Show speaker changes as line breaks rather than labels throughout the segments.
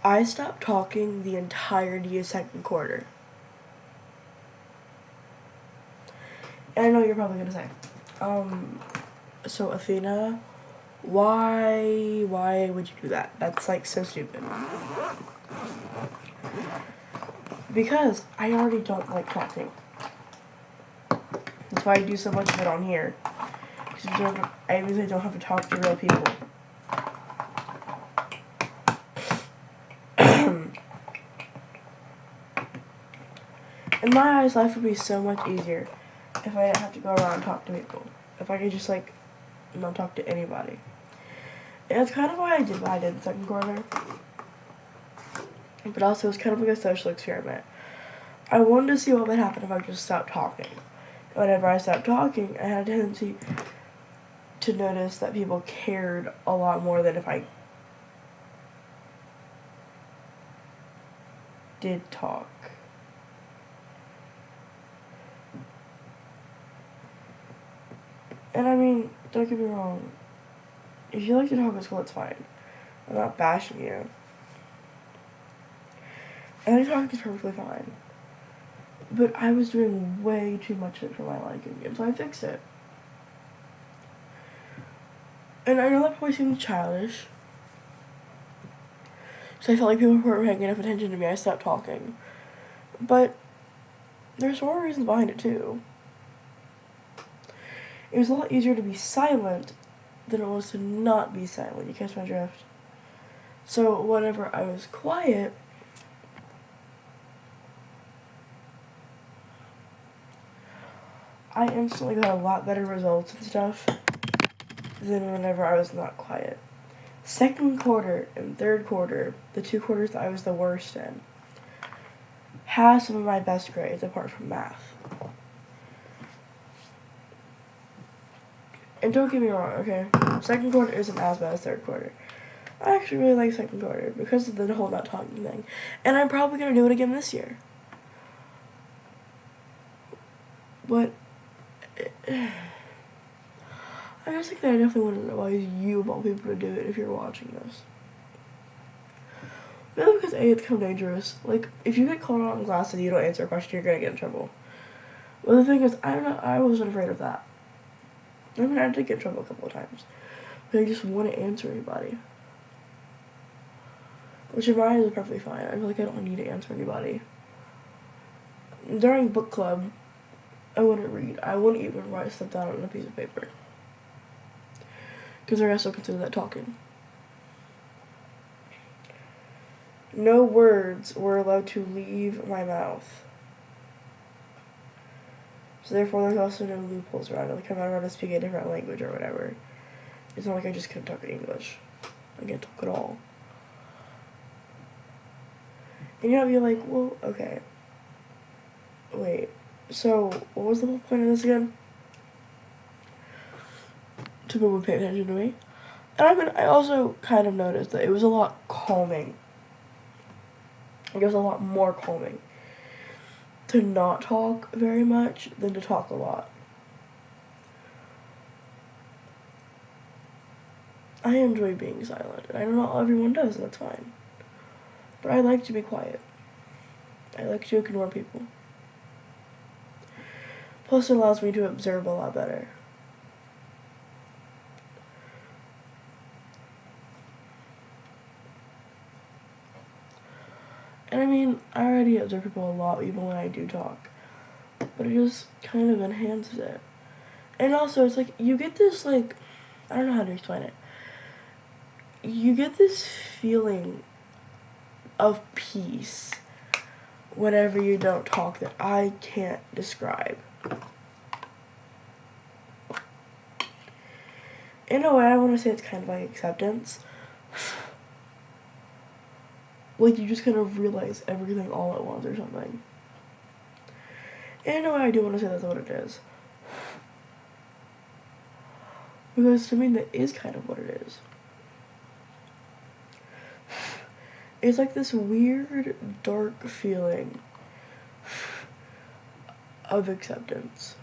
I stopped talking the entirety of second quarter. And I know you're probably gonna say, so Athena, why would you do that? That's like so stupid. Because I already don't like talking. That's why I do so much of it on here. Because I really don't have to talk to real people. In my eyes, life would be so much easier if I didn't have to go around and talk to people. If I could just, like, not talk to anybody. And that's kind of why I did what I did in the second quarter. But also, it was kind of like a social experiment. I wanted to see what would happen if I just stopped talking. Whenever I stopped talking, I had a tendency to notice that people cared a lot more than if I did talk. And I mean, don't get me wrong. If you like to talk at school, it's fine. I'm not bashing you. I think talking is perfectly fine. But I was doing way too much of it for my liking, and so I fixed it. And I know that probably seems childish. So I felt like people weren't paying enough attention to me, I stopped talking. But there's more reasons behind it too. It was a lot easier to be silent than it was to not be silent. You catch my drift? So whenever I was quiet, I instantly got a lot better results and stuff than whenever I was not quiet. Second quarter and third quarter, the 2 quarters that I was the worst in, had some of my best grades apart from math. And don't get me wrong, okay? Second quarter isn't as bad as third quarter. I actually really like second quarter because of the whole not talking thing. And I'm probably going to do it again this year. But I just think that I definitely want to advise you of all people to do it if you're watching this. Mainly because A, it's kind of dangerous. Like, if you get called out in class and you don't answer a question, you're going to get in trouble. But the thing is, I wasn't afraid of that. I mean, I did get in trouble a couple of times. But I just wouldn't answer anybody. Which in my eyes is perfectly fine. I feel like I don't need to answer anybody. During book club, I wouldn't read. I wouldn't even write stuff down on a piece of paper. Because I still consider that talking. No words were allowed to leave my mouth. So therefore, there's also no loopholes around it. Like, I'm not allowed to speak a different language or whatever. It's not like I just couldn't talk English. I can't talk at all. And you know, you're like, well, okay. Wait. So, what was the whole point of this again? To people would pay attention to me. And I mean, I also kind of noticed that it was a lot calming. It was a lot more calming to not talk very much than to talk a lot. I enjoy being silent, and I know not everyone does, and that's fine. But I like to be quiet. I like to ignore people. Plus, it allows me to observe a lot better. And I mean, I already observe people a lot even when I do talk. But it just kind of enhances it. And also, it's like, you get this, like, I don't know how to explain it. You get this feeling of peace whenever you don't talk that I can't describe. In a way, I want to say it's kind of like acceptance. Like, you just kind of realize everything all at once or something. In a way, I do want to say that's what it is. Because to me, that is kind of what it is. It's like this weird, dark feeling of acceptance.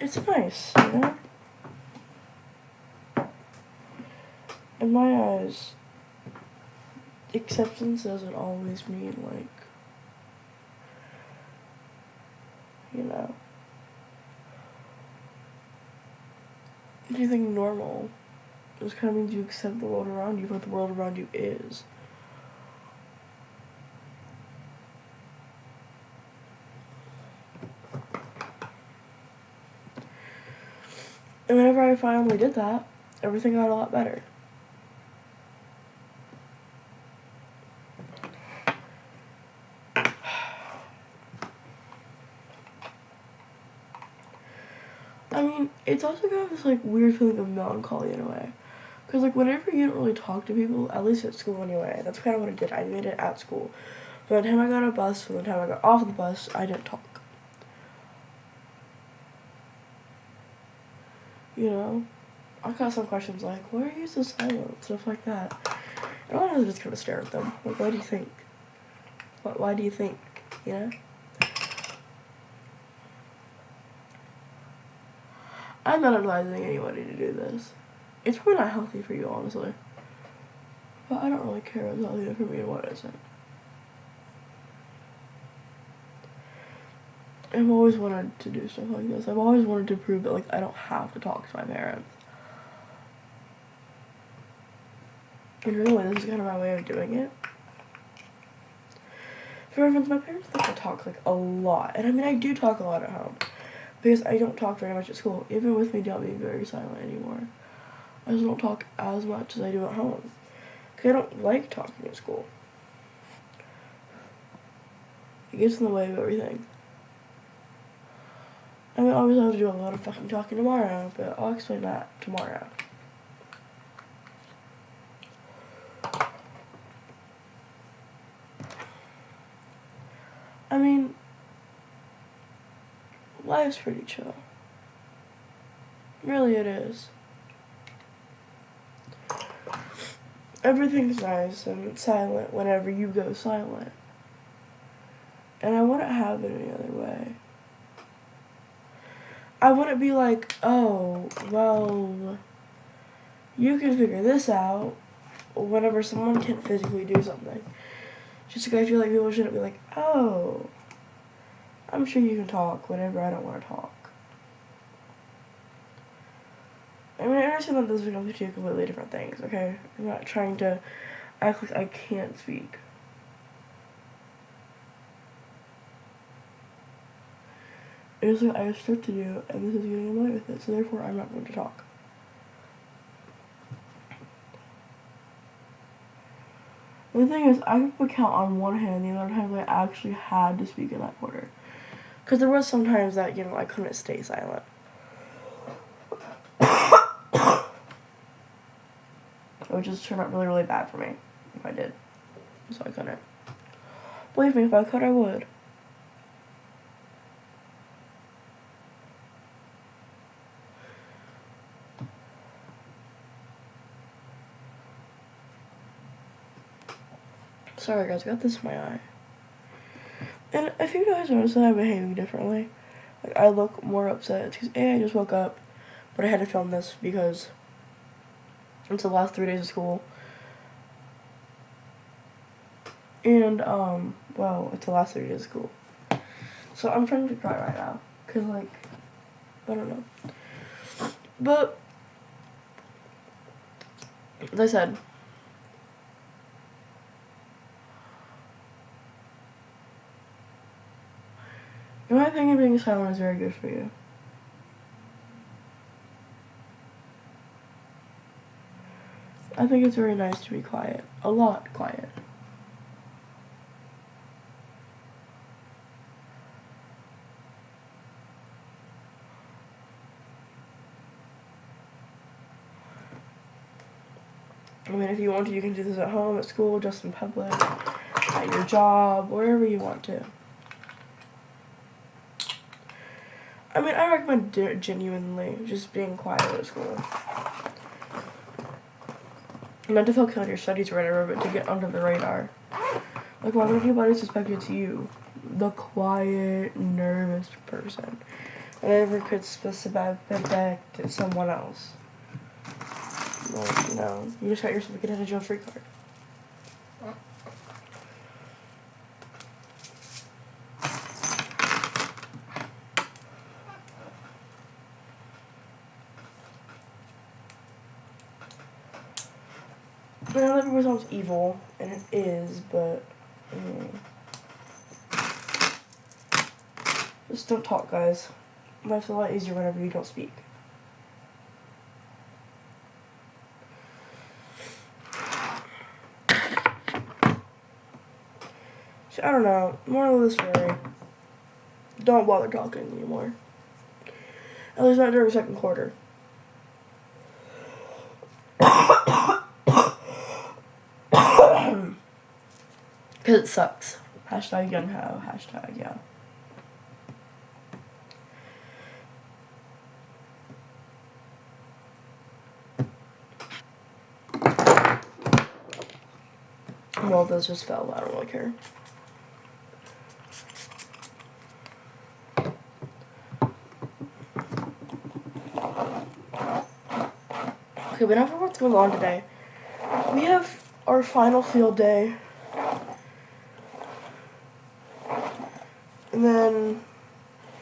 it's nice, you know? In my eyes, acceptance doesn't always mean, like, you know, anything normal. It just kind of means you accept the world around you for what the world around you is. And whenever I finally did that, everything got a lot better. I mean, it's also kind of this, like, weird feeling of melancholy in a way. Because, like, whenever you don't really talk to people, at least at school anyway, that's kind of what I did. I made it at school. By the time I got on a bus, from the time I got off the bus, I didn't talk. You know? I got some questions like, why are you so silent? Stuff like that. And I was just kind of stare at them. Like, why do you think? Why do you think? You know? I'm not advising anybody to do this. It's probably not healthy for you, honestly. But I don't really care what's healthy for me and what isn't. I've always wanted to do stuff like this. I've always wanted to prove that, like, I don't have to talk to my parents. And really, this is kind of my way of doing it. For instance, my parents think I talk, like, a lot. And I mean, I do talk a lot at home. Because I don't talk very much at school. Even with me not being very silent anymore. I just don't talk as much as I do at home. Because I don't like talking at school. It gets in the way of everything. I mean, obviously I have to do a lot of fucking talking tomorrow, but I'll explain that tomorrow. I mean, life's pretty chill. Really it is. Everything's nice and silent whenever you go silent. And I wouldn't have it any other way. I wouldn't be like, oh, well, you can figure this out whenever someone can't physically do something. Just like I feel like people shouldn't be like, oh, I'm sure you can talk whenever I don't want to talk. I mean, I understand that those are two completely different things, okay? I'm not trying to act like I can't speak. It's like I have stuff to do, and this is getting in the way with it, so therefore I'm not going to talk. The thing is, I could count on one hand the other times I actually had to speak in that order. Because there was sometimes that, you know, I couldn't stay silent. It would just turn out really, really bad for me if I did. So I couldn't. Believe me, if I could, I would. Sorry guys, I got this in my eye. And if you guys notice that I'm behaving differently, like I look more upset, it's because A, I just woke up, but I had to film this because it's the last 3 days of school. And, well, it's the last 3 days of school. So I'm trying to cry right now, because, like, I don't know. But, as I said, in my opinion, being silent is very good for you. I think it's very nice to be quiet. A lot quiet. I mean, if you want to, you can do this at home, at school, just in public, at your job, wherever you want to. I mean, I recommend genuinely just being quiet at school. Not to focus on your studies or whatever, but to get under the radar. Like, why would anybody suspect it's you? The quiet, nervous person. I never could specify back to someone else. Like, you know, you just got yourself a get out of jail free card. I know that people sounds evil, and it is, but just don't talk, guys. Life's a lot easier whenever you don't speak. So, I don't know. Moral of the story: don't bother talking anymore. At least not during second quarter. Because it sucks. Hashtag young ho. Hashtag yeah. Well, those just fell. I don't really care. Okay, but now for what's going on today. We have our final field day. And then,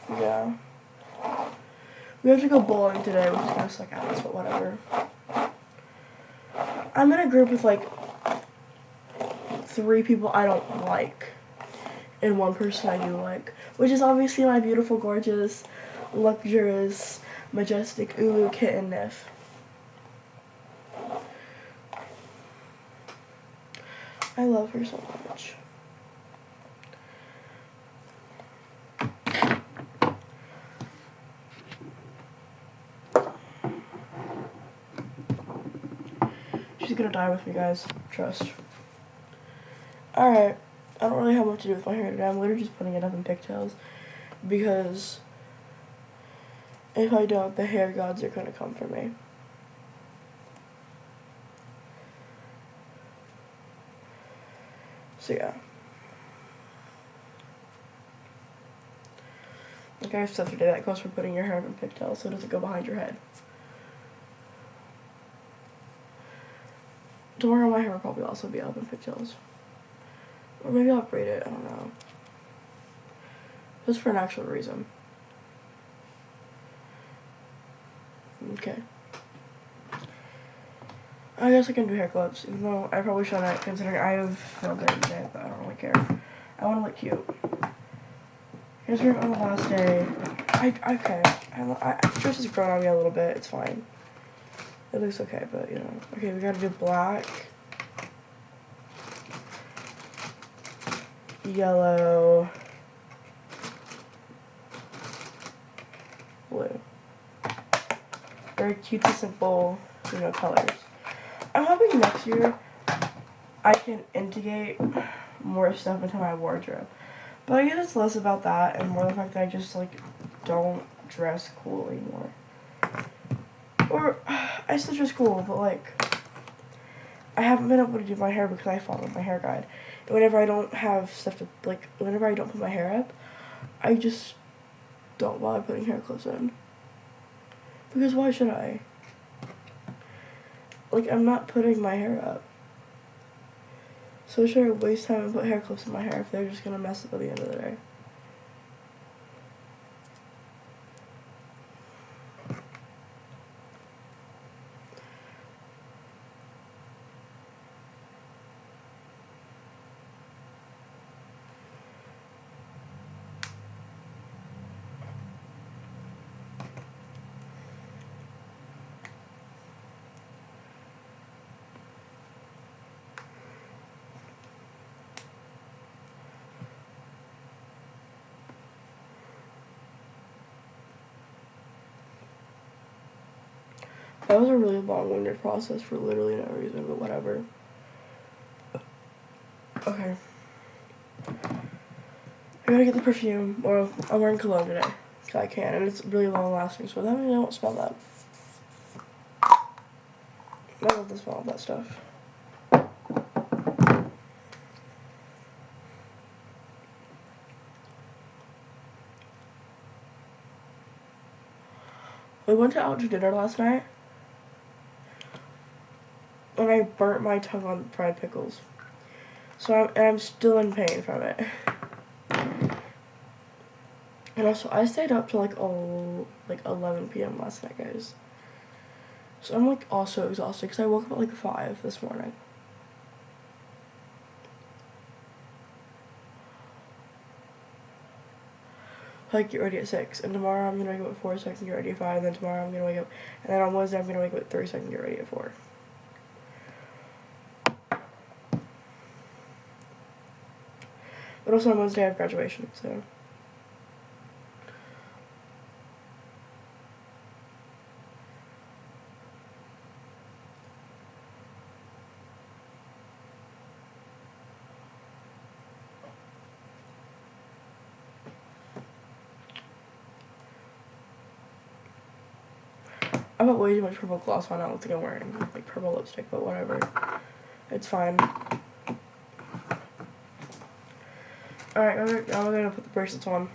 yeah. We have to go bowling today, which is gonna suck ass, but whatever. I'm in a group with like 3 people I don't like. And 1 person I do like. Which is obviously my beautiful, gorgeous, luxurious, majestic Ulu kitten Nif. I love her so much. She's gonna die with me, guys. Trust. Alright. I don't really have much to do with my hair today. I'm literally just putting it up in pigtails. Because if I don't, the hair gods are gonna come for me. So yeah. Okay, I have stuff to do. That goes for putting your hair up in pigtails so it doesn't go behind your head. Tomorrow my hair will probably also be up in pigtails. Or maybe I'll braid it, I don't know. Just for an actual reason. Okay. I guess I can do hair clips, even though I probably shouldn't, considering I have filled it today, but I don't really care. I want to look cute. Here's work on the last day. Okay. Dress has grown on me a little bit, it's fine. It looks okay, but you know. Okay, we gotta do black, yellow, blue. Very cute and simple, you know, colors. I'm hoping next year I can integrate more stuff into my wardrobe. But I guess it's less about that and more the fact that I just, like, don't dress cool anymore. Or, I still dress cool, but, like, I haven't been able to do my hair because I followed my hair guide. And whenever I don't have stuff to, like, whenever I don't put my hair up, I just don't bother putting hair clips in. Because why should I? Like, I'm not putting my hair up. So should I waste time and put hair clips in my hair if they're just gonna mess up at the end of the day? That was a really long-winded process for literally no reason, but whatever. Okay. I gotta get the perfume. Well, I'm wearing cologne today. So I can, and it's really long-lasting, so that means I won't smell that. I love the smell of that stuff. We went out to dinner last night, and I burnt my tongue on fried pickles. So I'm still in pain from it. And also, I stayed up till like 11 p.m. last night, guys. So I'm like also exhausted because I woke up at like 5 this morning. Like get ready at 6, and tomorrow I'm gonna wake up at 4 so I can get ready at 5, and then tomorrow I'm gonna wake up, and then on Wednesday I'm gonna wake up at 3 so I can get ready at 4. But also on Wednesday I have graduation, so. I put way too much purple gloss on. I don't think I'm wearing like purple lipstick, but whatever. It's fine. Alright, I'm gonna put the bracelets on.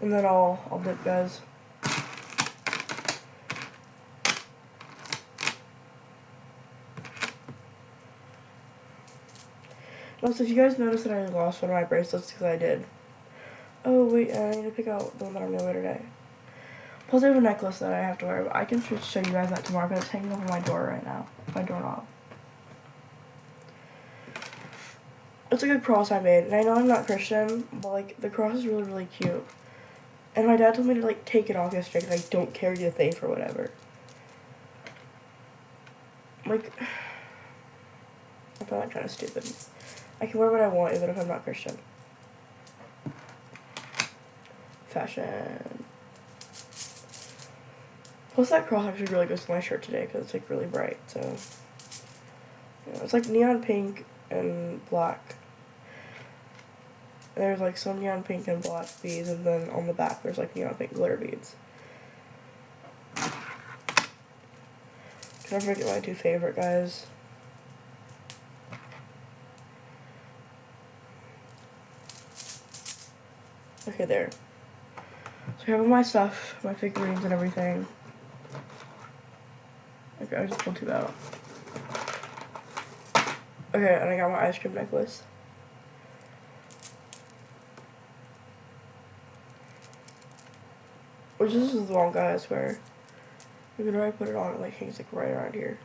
And then I'll dip, guys. Also, if you guys noticed that I lost one of my bracelets, because I did. Oh, wait, I need to pick out the one that I'm gonna wear today. Plus, I have a necklace that I have to wear, but I can show you guys that tomorrow, because it's hanging over my door right now. My doorknob. It's like a cross I made, and I know I'm not Christian, but, like, the cross is really, really cute. And my dad told me to, like, take it off yesterday, because I don't carry the faith or whatever. Like, I feel like kind of stupid. I can wear what I want, even if I'm not Christian. Fashion. Plus, that cross actually really goes to my shirt today, because it's, like, really bright, so. You know, it's, like, neon pink and black. And there's, like, some neon pink and black beads, and then on the back, there's, like, neon pink glitter beads. Can I forget my two favorite guys? Okay, there. So I have all my stuff, my figurines and everything. Okay, I just pulled two out. Okay, and I got my ice cream necklace. Which this is the wrong guy, I swear. Whenever I put it on, it like hangs like right around here.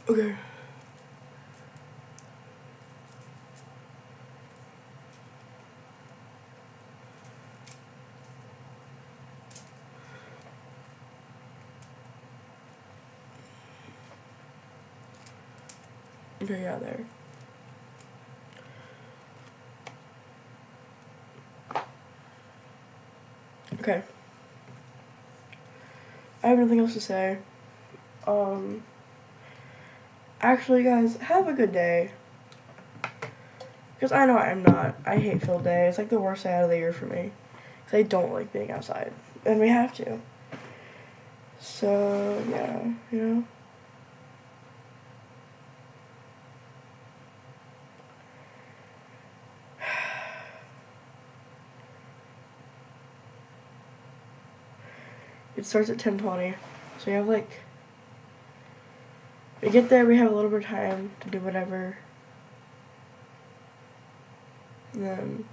Okay. Okay, yeah, there. Okay. I have nothing else to say. Actually, guys, have a good day. Because I know I'm not. I hate field day. It's like the worst day out of the year for me. Because I don't like being outside. And we have to. So, yeah, you know. It starts at 10:20. So you have like, we get there, we have a little bit of time to do whatever. And then,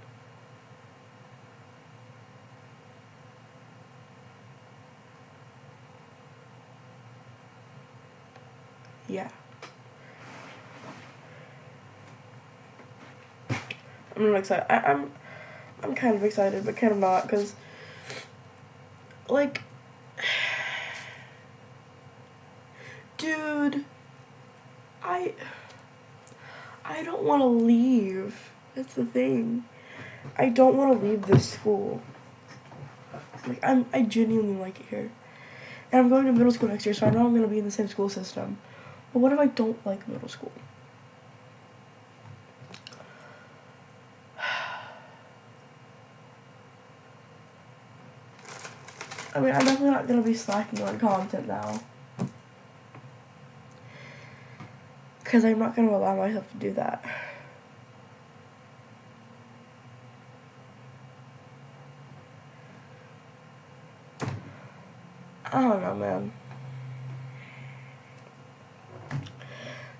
yeah. I'm really excited. I'm kind of excited, but kind of not, because, like, dude, I don't want to leave. That's the thing. I don't want to leave this school. Like, I genuinely like it here. And I'm going to middle school next year, so I know I'm going to be in the same school system. But what if I don't like middle school? I mean, I'm definitely not going to be slacking on content now. Because I'm not going to allow myself to do that. I don't know, man.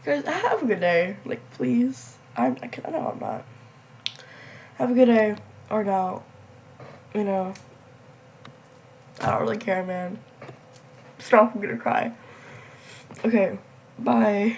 Guys, have a good day. Like, please. I know I'm not. Have a good day. Or don't. You know. I don't really care, man. Stop, I'm gonna cry. Okay. Bye.